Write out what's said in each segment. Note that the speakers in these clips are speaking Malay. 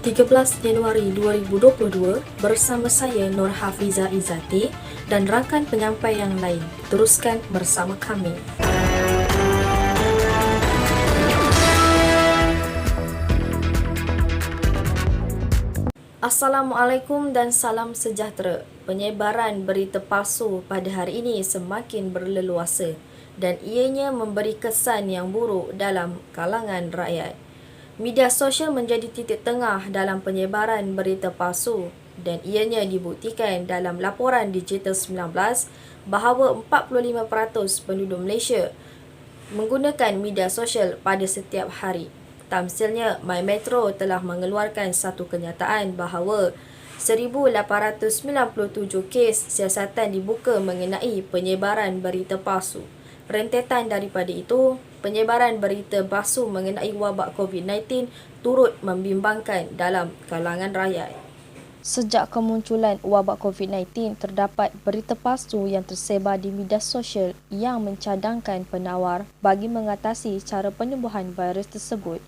13 Januari 2022 bersama saya Nur Hafiza Izzati dan rakan penyampai yang lain. Teruskan bersama kami. Assalamualaikum dan salam sejahtera. Penyebaran berita palsu pada hari ini semakin berleluasa dan ianya memberi kesan yang buruk dalam kalangan rakyat. Media sosial menjadi titik tengah dalam penyebaran berita palsu dan ianya dibuktikan dalam laporan Digital 19 bahawa 45% penduduk Malaysia menggunakan media sosial pada setiap hari. Tamsilnya, My Metro telah mengeluarkan satu kenyataan bahawa 1,897 kes siasatan dibuka mengenai penyebaran berita palsu. Rentetan daripada itu, penyebaran berita palsu mengenai wabak COVID-19 turut membimbangkan dalam kalangan rakyat. Sejak kemunculan wabak COVID-19, terdapat berita palsu yang tersebar di media sosial yang mencadangkan penawar bagi mengatasi cara penyembuhan virus tersebut.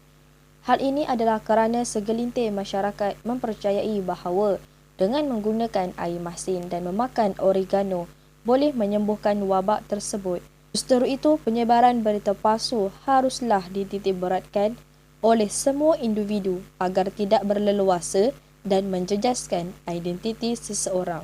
Hal ini adalah kerana segelintir masyarakat mempercayai bahawa dengan menggunakan air masin dan memakan oregano boleh menyembuhkan wabak tersebut. Justru itu, penyebaran berita palsu haruslah dititikberatkan oleh semua individu agar tidak berleluasa dan menjejaskan identiti seseorang.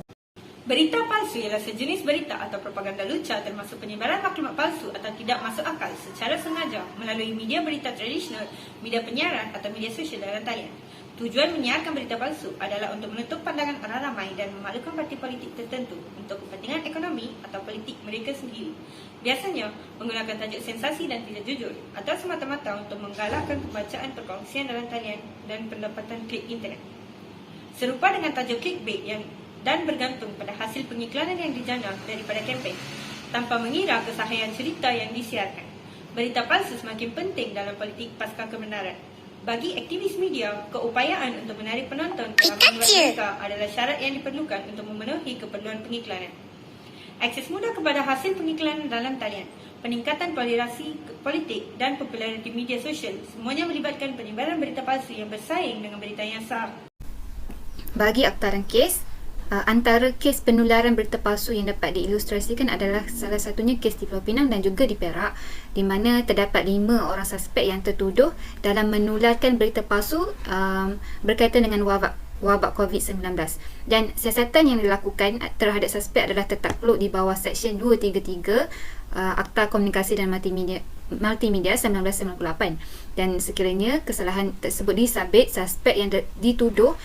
Berita palsu ialah sejenis berita atau propaganda lucah termasuk penyebaran maklumat palsu atau tidak masuk akal secara sengaja melalui media berita tradisional, media penyiaran atau media sosial dan talian. Tujuan menyiarkan berita palsu adalah untuk menutup pandangan orang ramai dan memalukan parti politik tertentu untuk kepentingan ekonomi atau politik mereka sendiri. Biasanya menggunakan tajuk sensasi dan tidak jujur atau semata-mata untuk menggalakkan pembacaan perkongsian dalam talian dan pendapatan klik internet. Serupa dengan tajuk clickbait dan bergantung pada hasil pengiklanan yang dijana daripada kempen tanpa mengira kesahihan cerita yang disiarkan. Berita palsu semakin penting dalam politik pasca kebenaran. Bagi aktivis media, keupayaan untuk menarik penonton ke laman web mereka adalah syarat yang diperlukan untuk memenuhi keperluan pengiklanan. Akses mudah kepada hasil pengiklanan dalam talian, peningkatan polarisasi politik dan populariti media sosial semuanya melibatkan penyebaran berita palsu yang bersaing dengan berita yang sah. Bagi aktaran kes, antara kes penularan berita palsu yang dapat diilustrasikan adalah salah satunya kes di Pulau Pinang dan juga di Perak, di mana terdapat 5 orang suspek yang tertuduh dalam menularkan berita palsu berkaitan dengan wabak COVID-19. Dan siasatan yang dilakukan terhadap suspek adalah tertakluk di bawah Seksyen 233 Akta Komunikasi dan Multimedia 1998. Dan sekiranya kesalahan tersebut disabit, suspek yang dituduh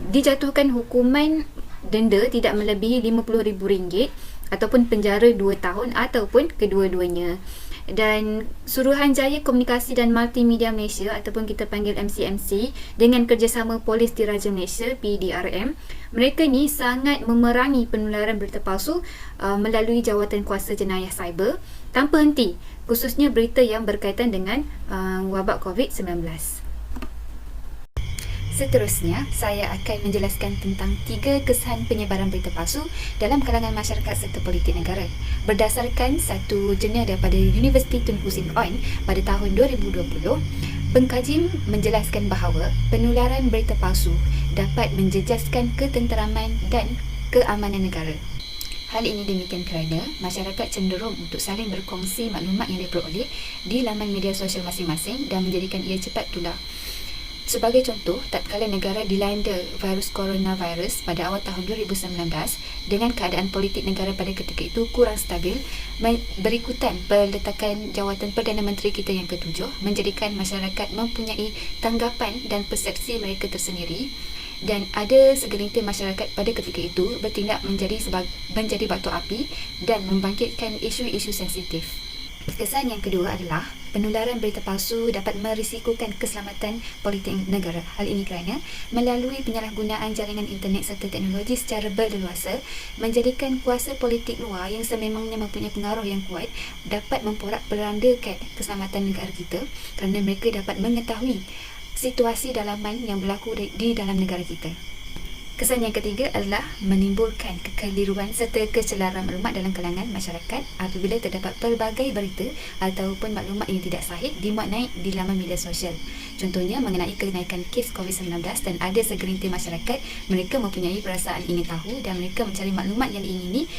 dijatuhkan hukuman denda tidak melebihi RM50,000 ataupun penjara 2 tahun ataupun kedua-duanya. Dan Suruhanjaya Komunikasi dan Multimedia Malaysia ataupun kita panggil MCMC dengan kerjasama Polis Diraja Malaysia PDRM, mereka ni sangat memerangi penularan berita palsu melalui jawatan kuasa jenayah cyber tanpa henti, khususnya berita yang berkaitan dengan wabak COVID-19. Seterusnya, saya akan menjelaskan tentang 3 kesan penyebaran berita palsu dalam kalangan masyarakat serta politik negara. Berdasarkan satu jurnal daripada Universiti Tun Hussein On pada tahun 2020, pengkaji menjelaskan bahawa penularan berita palsu dapat menjejaskan ketenteraman dan keamanan negara. Hal ini demikian kerana masyarakat cenderung untuk saling berkongsi maklumat yang diperoleh di laman media sosial masing-masing dan menjadikan ia cepat tular. Sebagai contoh, tatkala negara dilanda virus coronavirus pada awal tahun 2019 dengan keadaan politik negara pada ketika itu kurang stabil, berikutan peletakan jawatan Perdana Menteri kita yang ke-7 menjadikan masyarakat mempunyai tanggapan dan persepsi mereka tersendiri, dan ada segelintir masyarakat pada ketika itu bertindak menjadi batu api dan membangkitkan isu-isu sensitif. Kesan yang kedua adalah penularan berita palsu dapat merisikokan keselamatan politik negara. Hal ini kerana melalui penyalahgunaan jaringan internet serta teknologi secara berleluasa menjadikan kuasa politik luar yang sememangnya mempunyai pengaruh yang kuat dapat memporak-perandakan keselamatan negara kita kerana mereka dapat mengetahui situasi dalaman yang berlaku di dalam negara kita. Kesan yang ketiga adalah menimbulkan kekeliruan serta kecelaran maklumat dalam kalangan masyarakat apabila terdapat pelbagai berita ataupun maklumat yang tidak sahih dimuat naik di laman media sosial. Contohnya mengenai kenaikan kes COVID-19 dan ada segelintir masyarakat mereka mempunyai perasaan ingin tahu dan mereka mencari maklumat yang diingini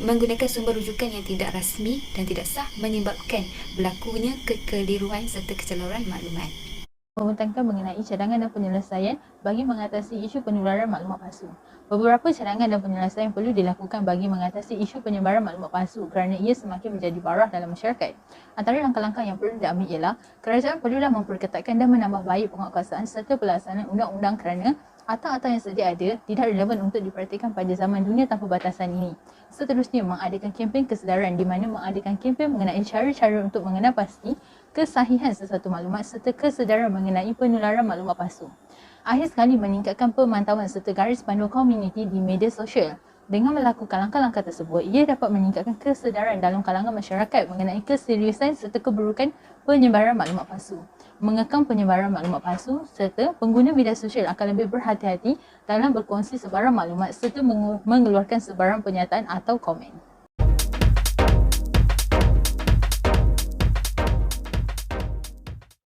menggunakan sumber rujukan yang tidak rasmi dan tidak sah menyebabkan berlakunya kekeliruan serta kecelaran maklumat. Membentangkan mengenai cadangan dan penyelesaian bagi mengatasi isu penularan maklumat palsu. Beberapa cadangan dan penyelesaian perlu dilakukan bagi mengatasi isu penyebaran maklumat palsu kerana ia semakin menjadi parah dalam masyarakat. Antara langkah-langkah yang perlu diambil ialah kerajaan perlulah memperketatkan dan menambah baik penguatkuasaan serta pelaksanaan undang-undang kerana atau yang sedia ada tidak relevan untuk dipraktikkan pada zaman dunia tanpa batasan ini. Seterusnya, mengadakan kempen kesedaran di mana mengadakan kempen mengenai cara-cara untuk mengenal pasti kesahihan sesuatu maklumat serta kesedaran mengenai penularan maklumat palsu. Akhir sekali, meningkatkan pemantauan serta garis panduan komuniti di media sosial. Dengan melakukan langkah-langkah tersebut, ia dapat meningkatkan kesedaran dalam kalangan masyarakat mengenai keseriusan serta keburukan penyebaran maklumat palsu. Mengekang penyebaran maklumat palsu serta pengguna media sosial akan lebih berhati-hati dalam berkongsi sebarang maklumat serta mengeluarkan sebarang pernyataan atau komen.